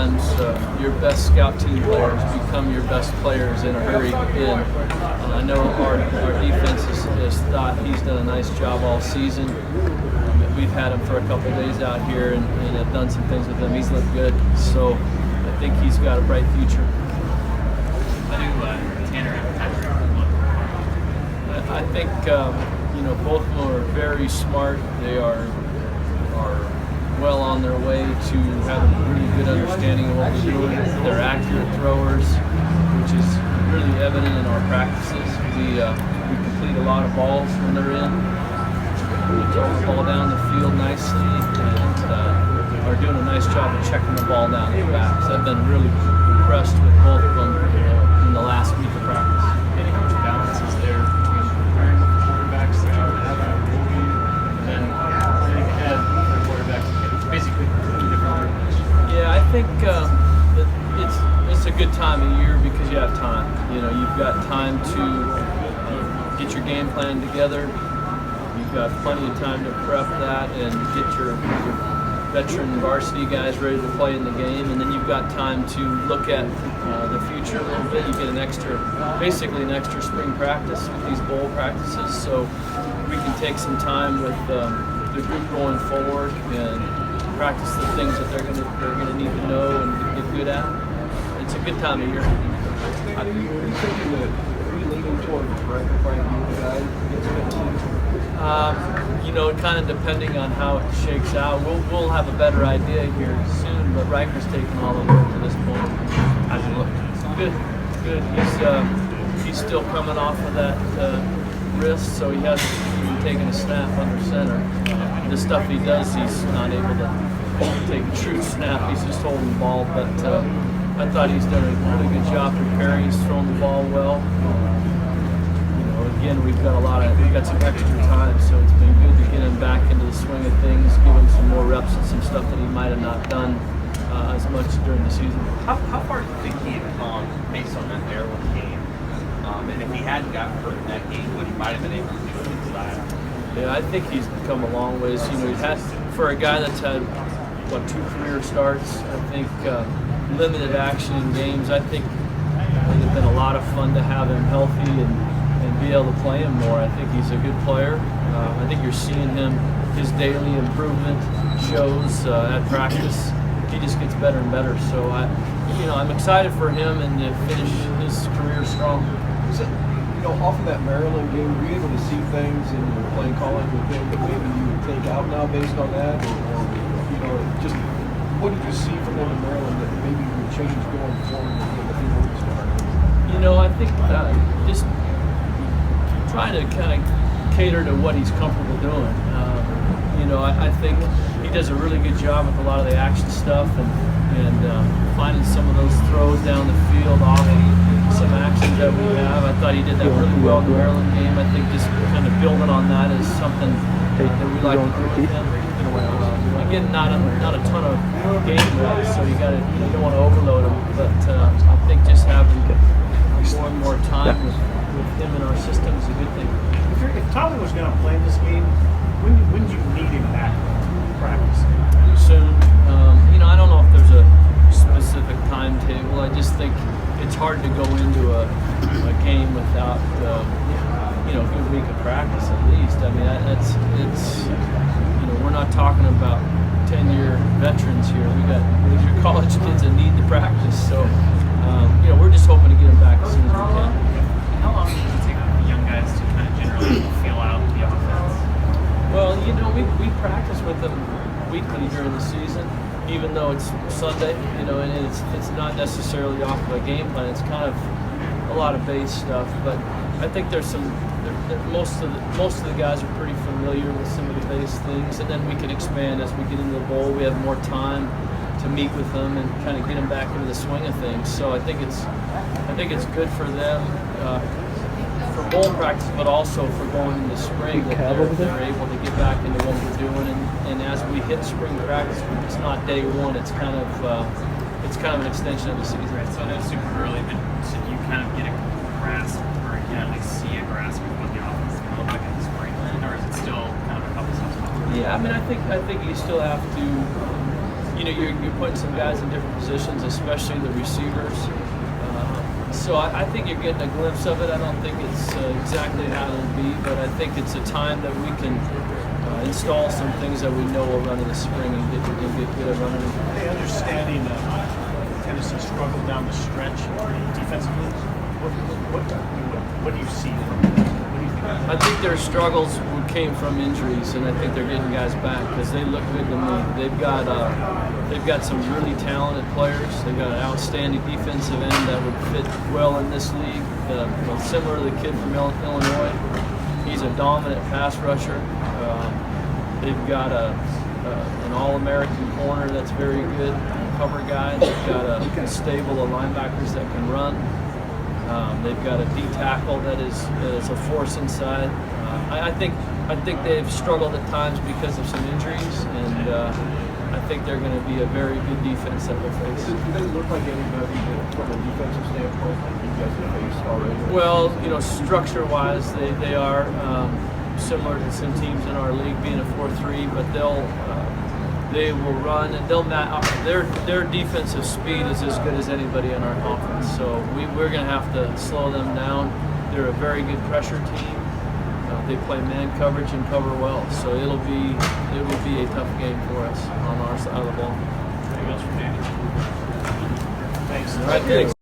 times your best scout team players become your best players in a hurry. And I know our defense has thought he's done a nice job all season. We've had him for a couple days out here and have done some things with him. He's looked good, so I think he's got a bright future. How do Tanner and Patrick look? I think both of them are very smart. They are well on their way to having a really good understanding of what they're doing. They're accurate throwers, which is really evident in our practices. We complete a lot of balls when they're in. We throw the ball down the field nicely and are doing a nice job of checking the ball down the backs. I've been really impressed with both of them in the last week of practice. How much balance is there between preparing for quarterbacks that you have at Colby and then planning ahead for quarterbacks? Basically, two different organizations. Yeah, I think it's a good time of year because you have time. You've got time to get your game plan together. You've got plenty of time to prep that and get your veteran varsity guys ready to play in the game, and then you've got time to look at the future a little bit. You get basically an extra spring practice with these bowl practices, so we can take some time with the group going forward and practice the things that they're gonna need to know and get good at. It's a good time of year. Are you thinking that leaning toward Riker being the guy gets kind of depending on how it shakes out. We'll have a better idea here soon, but Riker's taken all the work to this point. How's he look? Good. He's still coming off of that wrist, so he hasn't even taken a snap under center. The stuff he does, he's not able to take a true snap. He's just holding the ball, but I thought he's done a really good job preparing. He's thrown the ball well. Again, we've got some extra time, so it's been good to get him back into the swing of things, give him some more reps and some stuff that he might have not done as much during the season. How far do you think he had gone based on that Maryland game? And if he hadn't gotten hurt in that game, what he might have been able to do inside? Yeah, I think he's come a long ways. He had, for a guy that's had 2 career starts, I think limited action in games. I think it's been a lot of fun to have him healthy and be able to play him more. I think he's a good player. I think you're seeing his daily improvement shows at practice. He just gets better and better. So I'm excited for him and to finish his career strong. So, off of that Maryland game, were you able to see things in your play calling with him that maybe you would take out now based on that? Or just what did you see from him in Maryland that maybe would change going forward if he were to start? I think just trying to kind of cater to what he's comfortable doing. I think he does a really good job with a lot of the action stuff and finding some of those throws down the field off some actions that we have. I thought he did that really well in the Maryland game. I think just kind of building on that is something that we like to do with him. Again, not a ton of game reps, so you don't want to overload him. But I think just having more and more time with him in our system is a good thing. If Tommy was going to play this game, when do you need him back practice? Soon. I don't know if there's a specific timetable. I just think it's hard to go into a game without a good week of practice at least. I mean, we're not talking about 10-year veterans here. These are college kids that need to practice. So, we're just hoping to get them back as soon as we can. How long does it take the young guys to kind of generally feel out the offense? Well, we practice with them weekly during the season, even though it's Sunday, and it's not necessarily off of a game plan. It's kind of a lot of base stuff, but I think there's most of the guys are pretty familiar with some of the base things, and then we can expand as we get into the bowl. We have more time to meet with them and kind of get them back into the swing of things. So I think it's good for them for bowl practice, but also for going into spring that they're able to get back into what we're doing. And as we hit spring practice, it's not day one. It's kind of an extension of the season. Right. So I know super early, but so you kind of get a grasp, or you can at least see a grasp of what the offense is going to look like in the spring, or is it still kind of a couple steps off? Yeah, I mean, I think you still have to. you're putting some guys in different positions, especially the receivers. So I think you're getting a glimpse of it. I don't think it's exactly how it'll be, but I think it's a time that we can install some things that we know will run in the spring and get good at running. Hey, understanding Tennessee struggled down the stretch defensively. What do you see from them? What do you think? I think their struggles came from injuries, and I think they're getting guys back because they look good to me. They've got some really talented players. They've got an outstanding defensive end that would fit well in this league. Similar to the kid from Illinois, he's a dominant pass rusher. They've got an All-American corner that's very good, cover guy. They've got a stable of linebackers that can run. They've got a D tackle that is a force inside. I think they've struggled at times because of some injuries, and I think they're going to be a very good defense that we'll face. Do they look like anybody that, from a defensive standpoint, that you guys have faced already? Well, structure-wise, they are similar to some teams in our league, being a 4-3, but they will run and their defensive speed is as good as anybody in our conference. So we're going to have to slow them down. They're a very good pressure team. They play man coverage and cover well. So it will be a tough game for us on our side of the ball. Anything else from Danny? Thanks. All right, thanks.